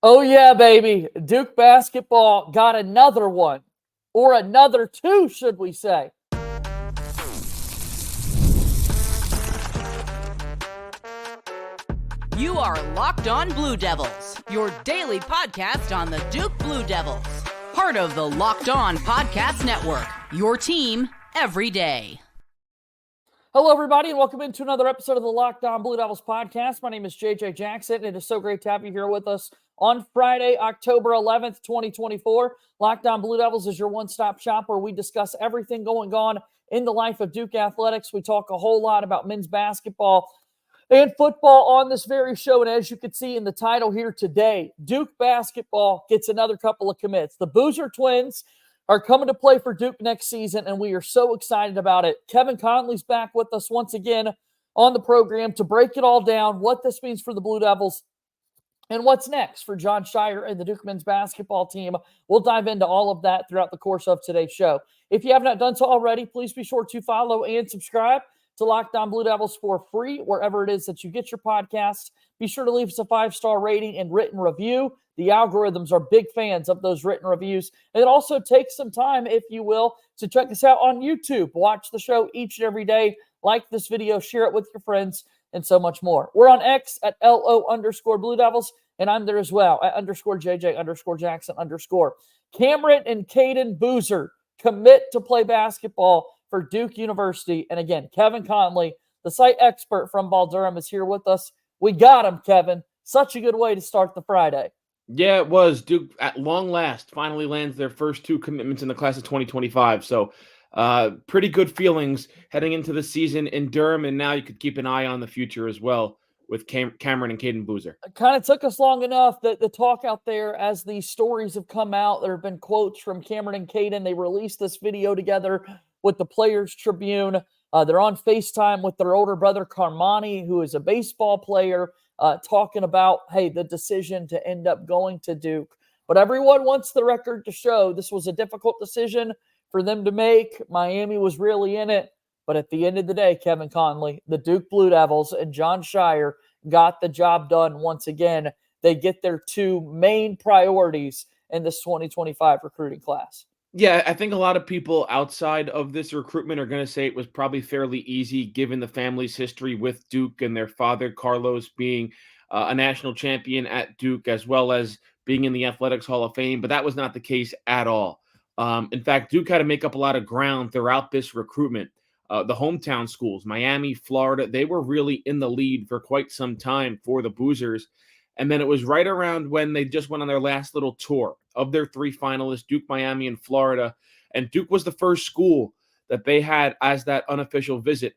Oh, yeah, baby. Duke basketball got another one, or another two, should we say. You are Locked On Blue Devils, your daily podcast on the Duke Blue Devils. Part of the Locked On Podcast Network, your team every day. Hello, everybody, and welcome into another episode of the Locked On Blue Devils podcast. My name is JJ Jackson, and it is so great to have you here with us on Friday, October 11th, 2024. Locked On Blue Devils is your one-stop shop where we discuss everything going on in the life of Duke athletics. We talk a whole lot about men's basketball and football on this very show, and as you can see in the title here today, Duke basketball gets another couple of commits. The Boozer twins are coming to play for Duke next season, and we are so excited about it. Kevin Connelly's back with us once again on the program to break it all down, what this means for the Blue Devils, and what's next for Jon Scheyer and the Duke men's basketball team. We'll dive into all of that throughout the course of today's show. If you have not done so already, please be sure to follow and subscribe to Locked On Blue Devils for free, wherever it is that you get your podcasts. Be sure to leave us a 5-star rating and written review. The algorithms are big fans of those written reviews. And it also takes some time, if you will, to check us out on YouTube. Watch the show each and every day. Like this video, share it with your friends, and so much more. We're on X at LO_Blue Devils, and I'm there as well at _JJ_Jackson_. Cameron and Cayden Boozer commit to play basketball for Duke University. And again, Kevin Connelly, the site expert from Durham, is here with us. We got him, Kevin. Such a good way to start the Friday. Yeah, it was. Duke, at long last, finally lands their first two commitments in the class of 2025. So pretty good feelings heading into the season in Durham, and now you could keep an eye on the future as well with Cameron and Cayden Boozer. It kind of took us long enough that the talk out there, as these stories have come out, there have been quotes from Cameron and Cayden. They released this video together with the Players Tribune. They're on FaceTime with their older brother, Carmani, who is a baseball player, talking about, hey, the decision to end up going to Duke. But everyone wants the record to show this was a difficult decision for them to make. Miami was really in it. But at the end of the day, Kevin Connelly, the Duke Blue Devils, and Jon Scheyer got the job done once again. They get their two main priorities in this 2025 recruiting class. Yeah, I think a lot of people outside of this recruitment are going to say it was probably fairly easy given the family's history with Duke and their father, Carlos, being a national champion at Duke, as well as being in the Athletics Hall of Fame. But that was not the case at all. In fact, Duke had to make up a lot of ground throughout this recruitment. The hometown schools, Miami, Florida, they were really in the lead for quite some time for the Boozers. And then it was right around when they just went on their last little tour of their three finalists, Duke, Miami, and Florida. And Duke was the first school that they had as that unofficial visit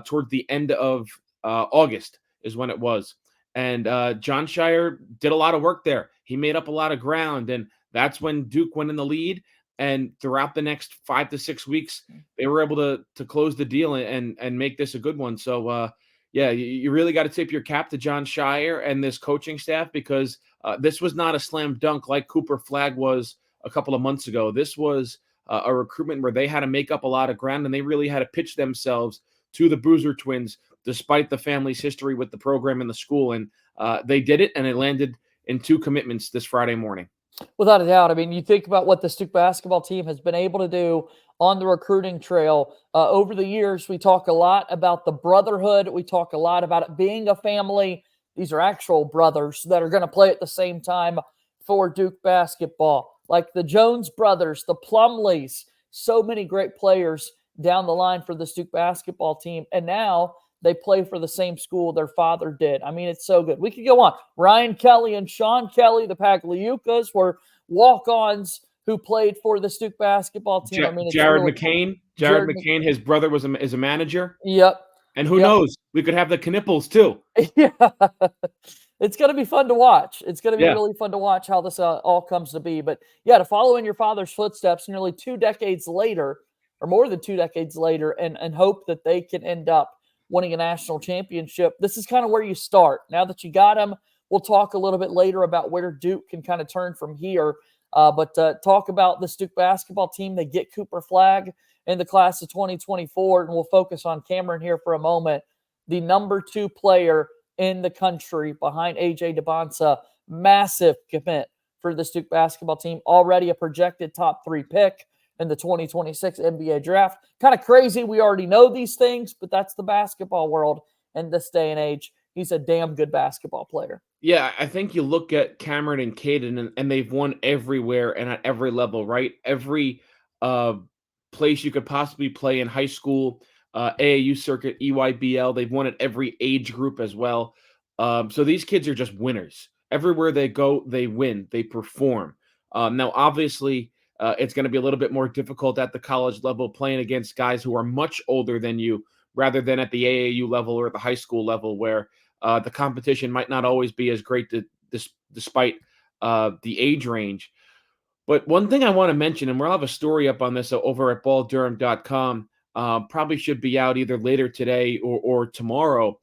toward the end of August is when it was. And Jon Scheyer did a lot of work there. He made up a lot of ground, and that's when Duke went in the lead. And throughout the next 5 to 6 weeks, they were able to close the deal and make this a good one. So, yeah, you really got to tip your cap to Jon Scheyer and this coaching staff, because this was not a slam dunk like Cooper Flagg was a couple of months ago. This was a recruitment where they had to make up a lot of ground, and they really had to pitch themselves to the Boozer twins, despite the family's history with the program and the school. And they did it, and it landed in two commitments this Friday morning. Without a doubt. I mean, you think about what the Duke basketball team has been able to do on the recruiting trail over the years. We talk a lot about the brotherhood. We talk a lot about it being a family. These are actual brothers that are going to play at the same time for Duke basketball, like the Jones brothers, the Plumleys, so many great players down the line for the Duke basketball team. And now they play for the same school their father did. I mean, it's so good. We could go on. Ryan Kelly and Sean Kelly, the Pagliucas, were walk-ons who played for the Duke basketball team. Jared McCain, his brother is a manager. Yep. And who knows? We could have the Knipples too. Yeah. It's going to be fun to watch. It's going to be really fun to watch how this all comes to be. But yeah, to follow in your father's footsteps nearly 2 decades later, or more than 2 decades later, and hope that they can end up winning a national championship. This is kind of where you start. Now that you got him, we'll talk a little bit later about where Duke can kind of turn from here. But talk about this Duke basketball team. They get Cooper Flagg in the class of 2024, and we'll focus on Cameron here for a moment. The number 2 player in the country behind A.J. DeBonsa Massive commit for this Duke basketball team. Already a projected top 3 pick in the 2026 NBA draft. Kind of crazy. We already know these things, but that's the basketball world in this day and age. He's a damn good basketball player. Yeah, I think you look at Cameron and Cayden, and they've won everywhere and at every level, right? Every uh, place you could possibly play in high school, AAU circuit, EYBL. They've won at every age group as well. So these kids are just winners. Everywhere they go, they win, they perform. Now, obviously, it's going to be a little bit more difficult at the college level playing against guys who are much older than you rather than at the AAU level or at the high school level where the competition might not always be as great despite the age range. But one thing I want to mention, and we'll have a story up on this over at balldurham.com, probably should be out either later today or tomorrow.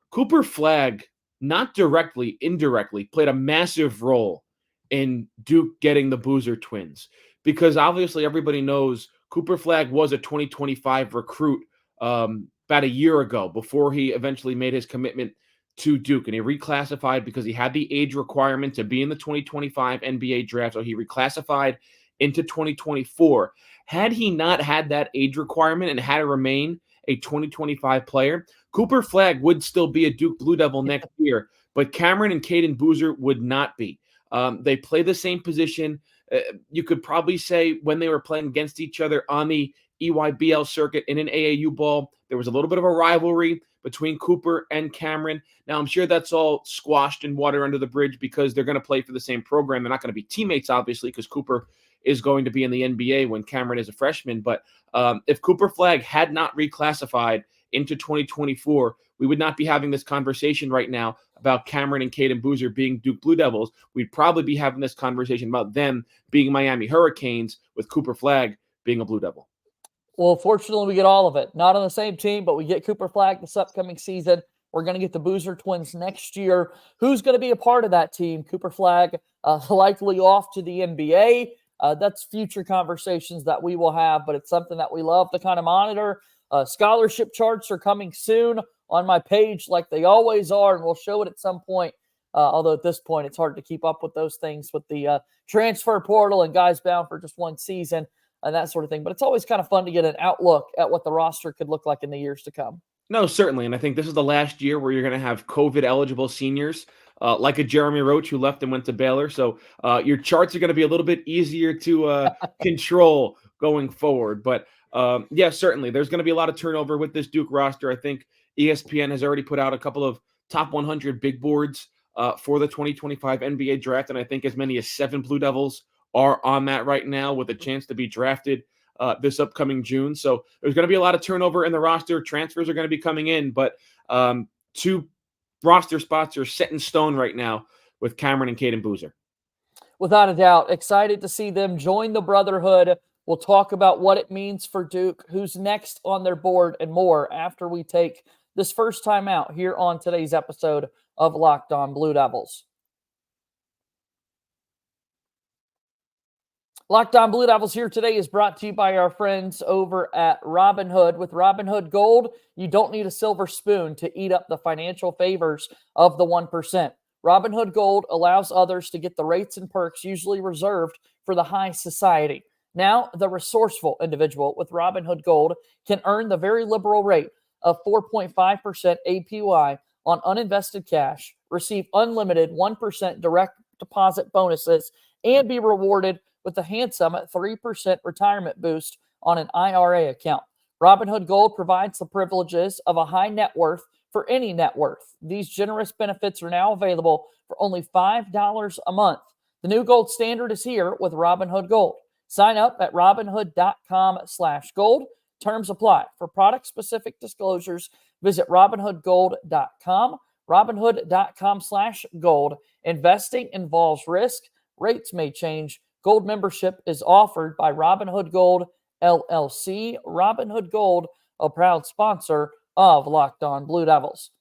Cooper Flagg, not directly, indirectly, played a massive role in Duke getting the Boozer twins because obviously everybody knows Cooper Flagg was a 2025 recruit about a year ago before he eventually made his commitment to Duke, and he reclassified because he had the age requirement to be in the 2025 NBA draft, so he reclassified into 2024. Had he not had that age requirement and had to remain a 2025 player, Cooper Flagg would still be a Duke Blue Devil next year, but Cameron and Cayden Boozer would not be. They play the same position. You could probably say when they were playing against each other on the EYBL circuit in an AAU ball, there was a little bit of a rivalry between Cooper and Cameron. Now, I'm sure that's all squashed in water under the bridge because they're going to play for the same program. They're not going to be teammates, obviously, because Cooper is going to be in the NBA when Cameron is a freshman. But if Cooper Flagg had not reclassified into 2024, we would not be having this conversation right now about Cameron and Cayden Boozer being Duke Blue Devils. We'd probably be having this conversation about them being Miami Hurricanes with Cooper Flagg being a Blue Devil. Well, fortunately, we get all of it. Not on the same team, but we get Cooper Flagg this upcoming season. We're going to get the Boozer twins next year. Who's going to be a part of that team? Cooper Flagg likely off to the NBA. That's future conversations that we will have, but it's something that we love to kind of monitor. Scholarship charts are coming soon on my page like they always are, and we'll show it at some point. Although at this point, it's hard to keep up with those things with the transfer portal and guys bound for just one season and that sort of thing. But it's always kind of fun to get an outlook at what the roster could look like in the years to come. No, certainly. And I think this is the last year where you're going to have COVID-eligible seniors like a Jeremy Roach who left and went to Baylor. So your charts are going to be a little bit easier to control going forward. But yeah, certainly. There's going to be a lot of turnover with this Duke roster. I think ESPN has already put out a couple of top 100 big boards for the 2025 NBA draft. And I think as many as 7 Blue Devils are on that right now with a chance to be drafted this upcoming June. So there's going to be a lot of turnover in the roster. Transfers are going to be coming in, but 2 roster spots are set in stone right now with Cameron and Cayden Boozer. Without a doubt, excited to see them join the Brotherhood. We'll talk about what it means for Duke, who's next on their board, and more after we take this first time out here on today's episode of Locked On Blue Devils. Locked On Blue Devils here today is brought to you by our friends over at Robinhood. With Robinhood Gold, you don't need a silver spoon to eat up the financial favors of the 1%. Robinhood Gold allows others to get the rates and perks usually reserved for the high society. Now, the resourceful individual with Robinhood Gold can earn the very liberal rate of 4.5% APY on uninvested cash, receive unlimited 1% direct deposit bonuses, and be rewarded with a handsome 3% retirement boost on an IRA account. Robinhood Gold provides the privileges of a high net worth for any net worth. These generous benefits are now available for only $5 a month. The new gold standard is here with Robinhood Gold. Sign up at Robinhood.com/gold. Terms apply. For product-specific disclosures, visit Robinhoodgold.com. Robinhood.com/gold. Investing involves risk. Rates may change. Gold membership is offered by Robinhood Gold, LLC. Robinhood Gold, a proud sponsor of Locked On Blue Devils.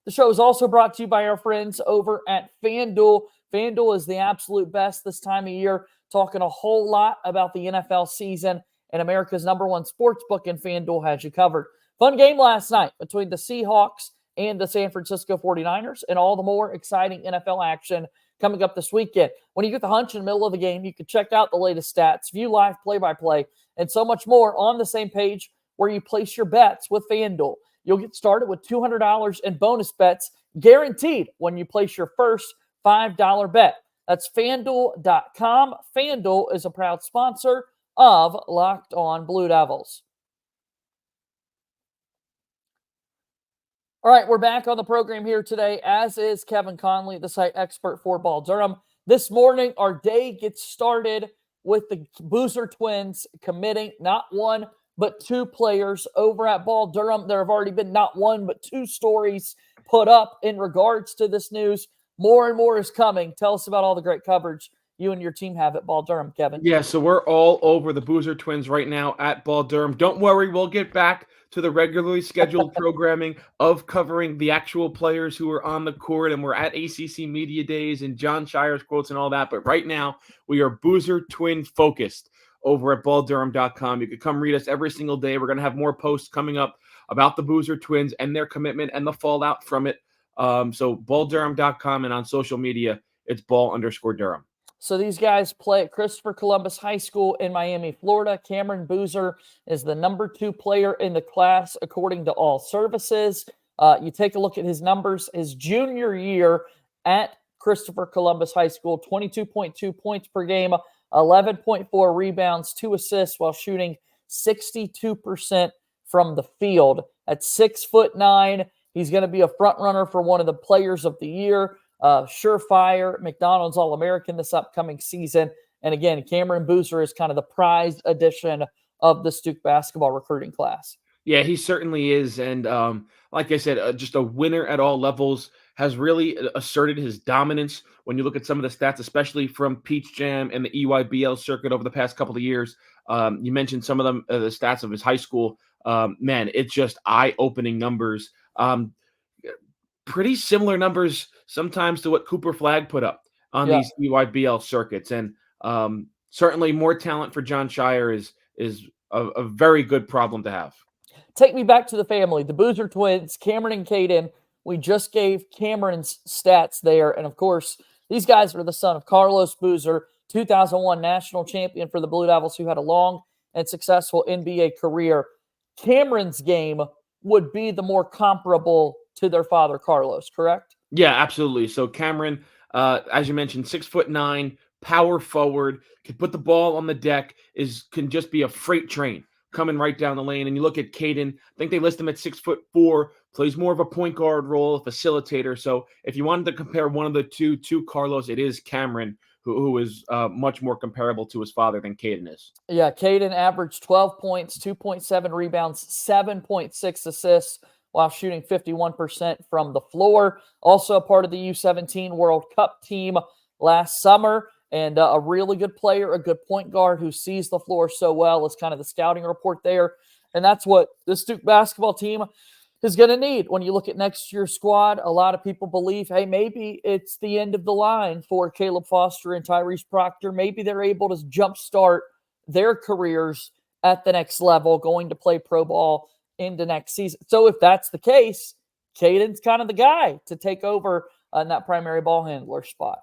The show is also brought to you by our friends over at FanDuel. FanDuel is the absolute best this time of year, talking a whole lot about the NFL season, and America's #1 sportsbook in FanDuel has you covered. Fun game last night between the Seahawks and the San Francisco 49ers, and all the more exciting NFL action coming up this weekend. When you get the hunch in the middle of the game, you can check out the latest stats, view live play-by-play, and so much more on the same page where you place your bets with FanDuel. You'll get started with $200 in bonus bets guaranteed when you place your first $5 bet. That's FanDuel.com. FanDuel is a proud sponsor of Locked On Blue Devils. All right, we're back on the program here today, as is Kevin Connelly, the site expert for Ball Durham. This morning, our day gets started with the Boozer twins committing not one, but two players over at Ball Durham. There have already been not one, but two stories put up in regards to this news. More and more is coming. Tell us about all the great coverage you and your team have at Ball Durham, Kevin. Yeah, so we're all over the Boozer twins right now at Ball Durham. Don't worry, we'll get back to the regularly scheduled programming of covering the actual players who are on the court, and we're at ACC Media Days and John Shire's quotes and all that. But right now, we are Boozer twin focused over at balldurham.com. You can come read us every single day. We're going to have more posts coming up about the Boozer twins and their commitment and the fallout from it. So balldurham.com, and on social media, it's ball_Durham. So these guys play at Christopher Columbus High School in Miami, Florida. Cameron Boozer is the number 2 player in the class, according to All Services. You take a look at his numbers. His junior year at Christopher Columbus High School, 22.2 points per game, 11.4 rebounds, 2 assists, while shooting 62% from the field. At 6'9", he's going to be a front runner for one of the players of the year. Surefire McDonald's All-American this upcoming season. And again, Cameron Boozer is kind of the prized addition of the Duke basketball recruiting class. Yeah, he certainly is. And like I said, just a winner at all levels, has really asserted his dominance when you look at some of the stats, especially from Peach Jam and the EYBL circuit over the past couple of years. You mentioned some of them, the stats of his high school. Man, it's just eye-opening numbers. Pretty similar numbers sometimes to what Cooper Flagg put up on these EYBL circuits. And certainly more talent for John Shire is a very good problem to have. Take me back to the family, the Boozer twins, Cameron and Cayden. We just gave Cameron's stats there. And of course, these guys are the son of Carlos Boozer, 2001 national champion for the Blue Devils, who had a long and successful NBA career. Cameron's game would be the more comparable to their father, Carlos, correct? Yeah, absolutely. So Cameron, as you mentioned, 6'9", power forward, can put the ball on the deck, can just be a freight train coming right down the lane. And you look at Cayden, I think they list him at 6'4", plays more of a point guard role, a facilitator. So if you wanted to compare one of the two to Carlos, it is Cameron, who is much more comparable to his father than Cayden is. Yeah, Cayden averaged 12 points, 2.7 rebounds, 7.6 assists, while shooting 51% from the floor. Also a part of the U17 World Cup team last summer, and a really good player, a good point guard who sees the floor so well is kind of the scouting report there. And that's what this Duke basketball team is going to need. When you look at next year's squad, a lot of people believe, hey, maybe it's the end of the line for Caleb Foster and Tyrese Proctor. Maybe they're able to jumpstart their careers at the next level, going to play pro ball into next season. So if that's the case, Cayden's kind of the guy to take over in that primary ball handler spot.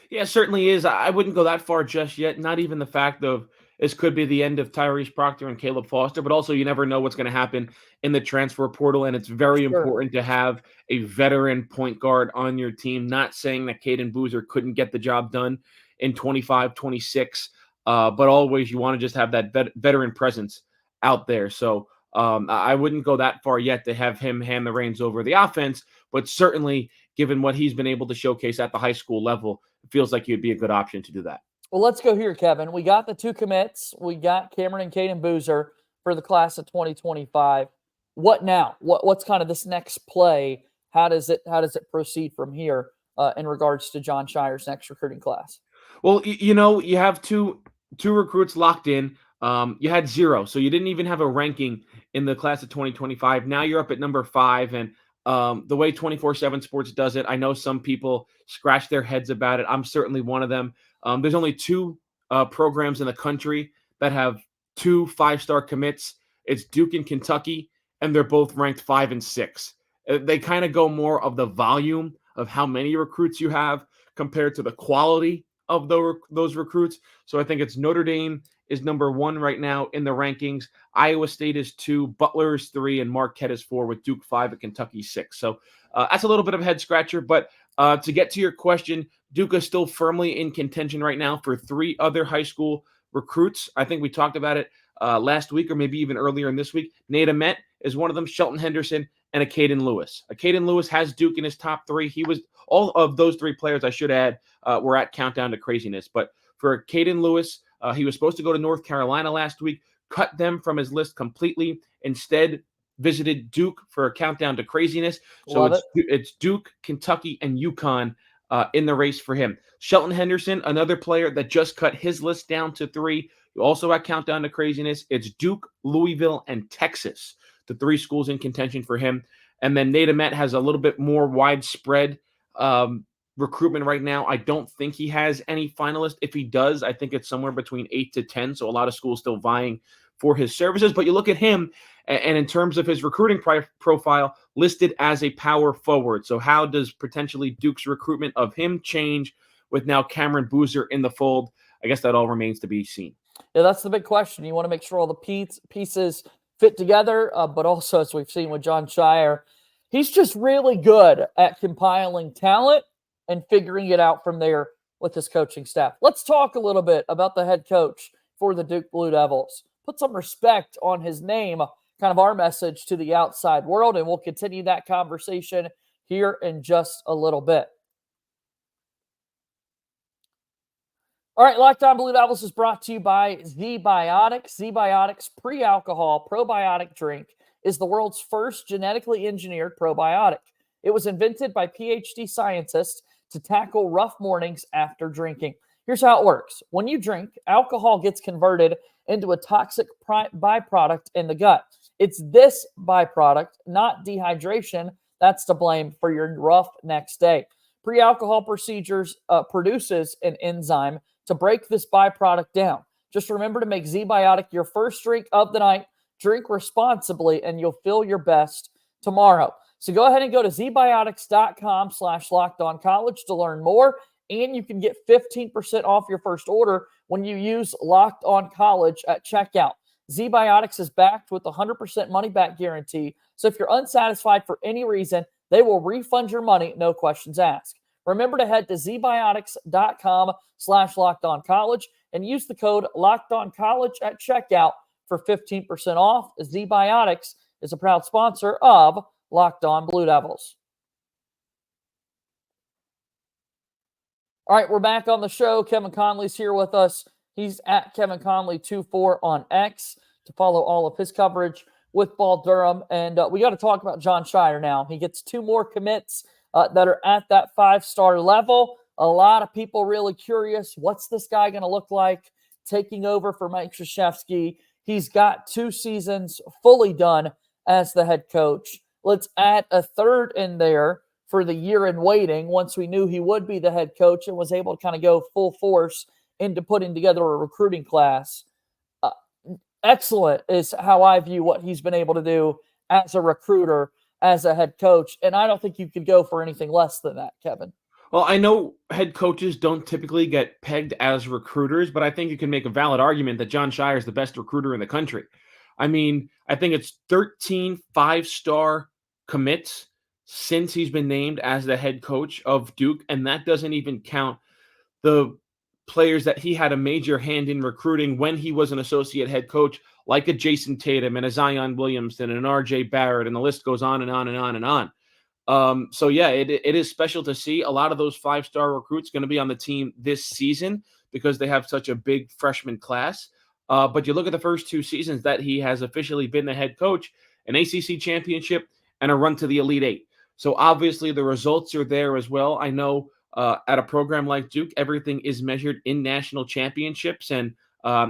Yeah, certainly is. I wouldn't go that far just yet. Not even the fact of this could be the end of Tyrese Proctor and Caleb Foster, but also you never know what's going to happen in the transfer portal, and it's very important to have a veteran point guard on your team. Not saying that Cayden Boozer couldn't get the job done in 25, 26, but always you want to just have that veteran presence out there. So I wouldn't go that far yet to have him hand the reins over the offense, but certainly given what he's been able to showcase at the high school level, it feels like he'd be a good option to do that. Well, let's go here, Kevin. We got the two commits. We got Cameron and Cayden Boozer for the class of 2025. What now? What's kind of this next play? How does it proceed from here in regards to John Shire's next recruiting class? Well, you have two recruits locked in. You had 0, so you didn't even have a ranking in the class of 2025. Now you're up at number 5, and the way 24/7 Sports does it, I know some people scratch their heads about it. I'm certainly one of them. There's only 2 programs in the country that have 2 5-star commits. It's Duke and Kentucky, and they're both ranked 5 and 6. They kind of go more of the volume of how many recruits you have compared to the quality of those recruits. So I think it's Notre Dame is number 1 right now in the rankings. Iowa State is 2, Butler is 3, and Marquette is 4, with Duke 5 and Kentucky 6. So that's a little bit of a head scratcher. But to get to your question, Duke is still firmly in contention right now for 3 other high school recruits. I think we talked about it last week or maybe even earlier in this week. Nate Ament is one of them, Shelton Henderson, and a Cayden Lewis. Cayden Lewis has Duke in his top 3. He was all of those 3 players, I should add, were at Countdown to Craziness. But for Cayden Lewis, he was supposed to go to North Carolina last week, cut them from his list completely. Instead, visited Duke for a Countdown to Craziness. So it's Duke, Kentucky, and UConn in the race for him. Shelton Henderson, another player that just cut his list down to 3. Also at Countdown to Craziness, it's Duke, Louisville, and Texas, the 3 schools in contention for him. And then Nate Ament has a little bit more widespread recruitment right now. I don't think he has any finalists. If he does, I think it's somewhere between 8 to 10. So a lot of schools still vying for his services. But you look at him, and in terms of his recruiting profile, listed as a power forward. So how does potentially Duke's recruitment of him change with now Cameron Boozer in the fold? I guess that all remains to be seen. Yeah, that's the big question. You want to make sure all the pieces fit together, but also, as we've seen with Jon Scheyer, he's just really good at compiling talent and figuring it out from there with his coaching staff. Let's talk a little bit about the head coach for the Duke Blue Devils. Put some respect on his name, kind of our message to the outside world, and we'll continue that conversation here in just a little bit. All right, Locked On Blue Devils is brought to you by ZBiotics. ZBiotics pre-alcohol probiotic drink is the world's first genetically engineered probiotic. It was invented by PhD scientists to tackle rough mornings after drinking. Here's how it works. When you drink, alcohol gets converted into a toxic byproduct in the gut. It's this byproduct, not dehydration, that's to blame for your rough next day. Pre-alcohol procedures produces an enzyme to break this byproduct down. Just remember to make ZBiotic your first drink of the night. Drink responsibly, and you'll feel your best tomorrow. So go ahead and go to zbiotics.com/lockedoncollege to learn more, and you can get 15% off your first order when you use Locked On College at checkout. ZBiotics is backed with a 100% money-back guarantee, so if you're unsatisfied for any reason, they will refund your money, no questions asked. Remember to head to zbiotics.com/lockedoncollege and use the code LOCKEDONCollege at checkout for 15% off. ZBiotics is a proud sponsor of Locked On Blue Devils. All right, we're back on the show. Kevin Connelly's here with us. He's at Kevin Connelly24 on X to follow all of his coverage with Ball Durham. And we got to talk about Jon Scheyer now. He gets 2 more commits that are at that 5-star level. A lot of people really curious. What's this guy going to look like taking over for Mike Krzyzewski? He's got 2 seasons fully done as the head coach. Let's add a third in there for the year in waiting once we knew he would be the head coach and was able to kind of go full force into putting together a recruiting class. Excellent is how I view what he's been able to do as a recruiter, as a head coach. And I don't think you could go for anything less than that, Kevin. Well, I know head coaches don't typically get pegged as recruiters, but I think you can make a valid argument that Jon Scheyer is the best recruiter in the country. I mean, I think it's 13 5-star commits since he's been named as the head coach of Duke, and that doesn't even count the players that he had a major hand in recruiting when he was an associate head coach, like a Jason Tatum and a Zion Williamson and an RJ Barrett, and the list goes on and on and on and on. So yeah, it is special to see a lot of those 5-star recruits going to be on the team this season because they have such a big freshman class. But you look at the first 2 seasons that he has officially been the head coach, an ACC championship and a run to the Elite 8. So obviously the results are there as well. I know at a program like Duke, everything is measured in national championships, and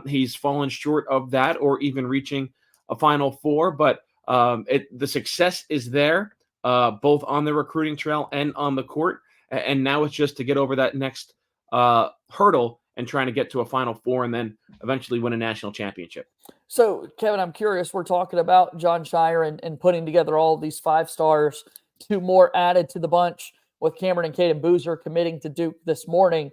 he's fallen short of that or even reaching a Final Four. But the success is there, both on the recruiting trail and on the court. And now it's just to get over that next hurdle and trying to get to a Final Four and then eventually win a national championship. So, Kevin, I'm curious. We're talking about Jon Scheyer and putting together all of these 5 stars 2 more added to the bunch with Cameron and Cayden Boozer committing to Duke this morning.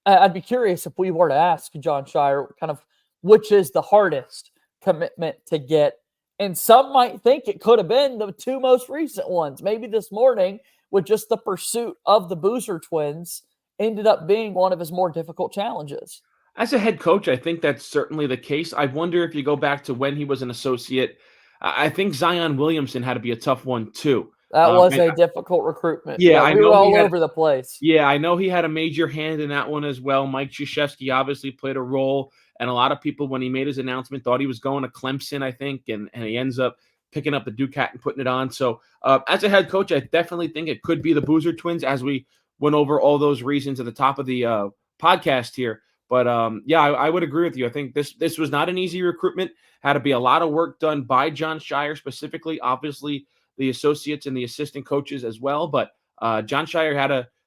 I'd be curious if we were to ask Jon Scheyer kind of which is the hardest commitment to get. And some might think it could have been the 2 most recent ones. Maybe this morning, with just the pursuit of the Boozer twins, ended up being one of his more difficult challenges. As a head coach, I think that's certainly the case. I wonder if you go back to when he was an associate, I think Zion Williamson had to be a tough one too. That was a difficult recruitment. Yeah, I we were know all over the place. Yeah, I know he had a major hand in that one as well. Mike Krzyzewski obviously played a role, and a lot of people, when he made his announcement, thought he was going to Clemson, I think, and he ends up picking up the Duke hat and putting it on. So as a head coach, I definitely think it could be the Boozer twins, as we went over all those reasons at the top of the podcast here. But yeah, I would agree with you. I think this was not an easy recruitment. Had to be a lot of work done by Jon Scheyer specifically, obviously the associates and the assistant coaches as well. But Jon Scheyer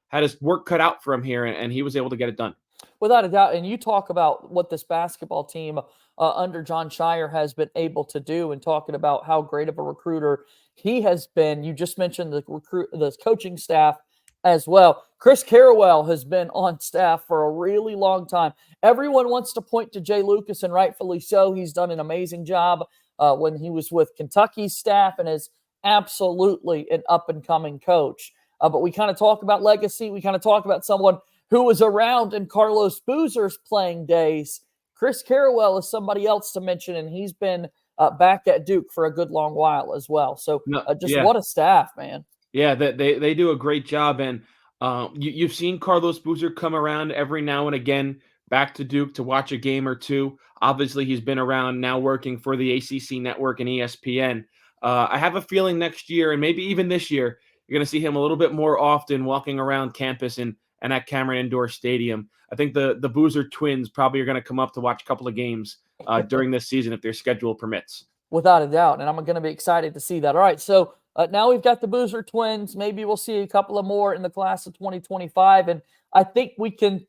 had his work cut out for him here, and he was able to get it done. Without a doubt. And you talk about what this basketball team under Jon Scheyer has been able to do, and talking about how great of a recruiter he has been. You just mentioned the coaching staff as well. Chris Carrawell has been on staff for a really long time. Everyone wants to point to Jay Lucas, and rightfully so. He's done an amazing job when he was with Kentucky's staff, and is absolutely an up-and-coming coach. But we kind of talk about legacy. We kind of talk about someone who was around in Carlos Boozer's playing days. Chris Carrawell is somebody else to mention, and he's been back at Duke for a good long while as well. So what a staff, man. Yeah, they do a great job. And you've seen Carlos Boozer come around every now and again back to Duke to watch a game or two. Obviously, he's been around now working for the ACC network and ESPN. I have a feeling next year, and maybe even this year, you're going to see him a little bit more often walking around campus and at Cameron Indoor Stadium. I think the Boozer twins probably are going to come up to watch a couple of games during this season if their schedule permits. Without a doubt, and I'm going to be excited to see that. All right, so now we've got the Boozer twins. Maybe we'll see a couple of more in the class of 2025, and I think we can,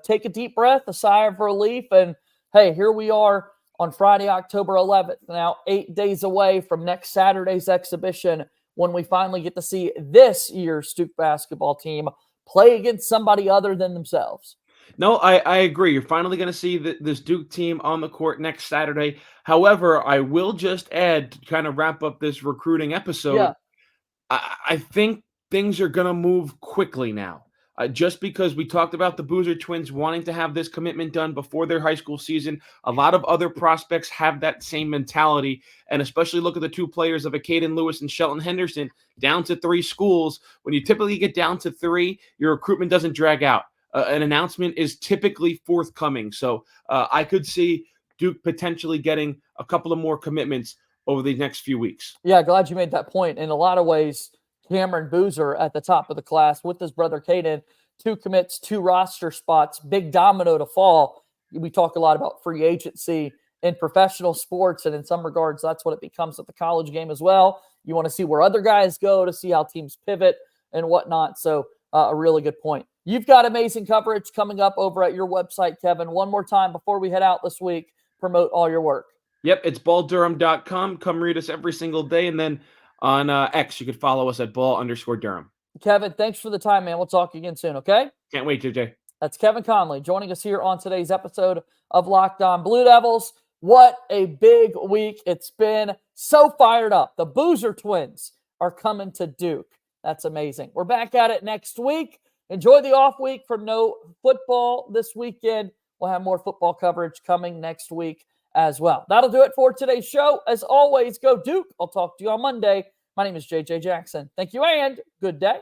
take a deep breath, a sigh of relief, and hey, here we are on Friday, October 11th, now 8 days away from next Saturday's exhibition, when we finally get to see this year's Duke basketball team play against somebody other than themselves. No, I agree. You're finally going to see this Duke team on the court next Saturday. However, I will just add, to kind of wrap up this recruiting episode, I think things are going to move quickly now. Just because we talked about the Boozer twins wanting to have this commitment done before their high school season, a lot of other prospects have that same mentality, and especially look at the 2 players of Cayden Lewis and Shelton Henderson, down to 3 schools. When you typically get down to 3, your recruitment doesn't drag out. An announcement is typically forthcoming. So I could see Duke potentially getting a couple of more commitments over the next few weeks. Yeah, glad you made that point. In a lot of ways, Cameron Boozer at the top of the class with his brother Cayden, 2 commits, 2 roster spots, big domino to fall. We talk a lot about free agency in professional sports, and in some regards, that's what it becomes at the college game as well. You want to see where other guys go, to see how teams pivot and whatnot. So a really good point. You've got amazing coverage coming up over at your website, Kevin. One more time before we head out this week, promote all your work. Yep, it's balldurham.com. Come read us every single day, and then on X, you could follow us at ball_Durham. Kevin, thanks for the time, man. We'll talk again soon, okay? Can't wait, JJ. That's Kevin Connelly joining us here on today's episode of Locked On Blue Devils. What a big week it's been. So fired up. The Boozer twins are coming to Duke. That's amazing. We're back at it next week. Enjoy the off week from no football this weekend. We'll have more football coverage coming next week as well. That'll do it for today's show. As always, go Duke. I'll talk to you on Monday. My name is JJ Jackson. Thank you and good day.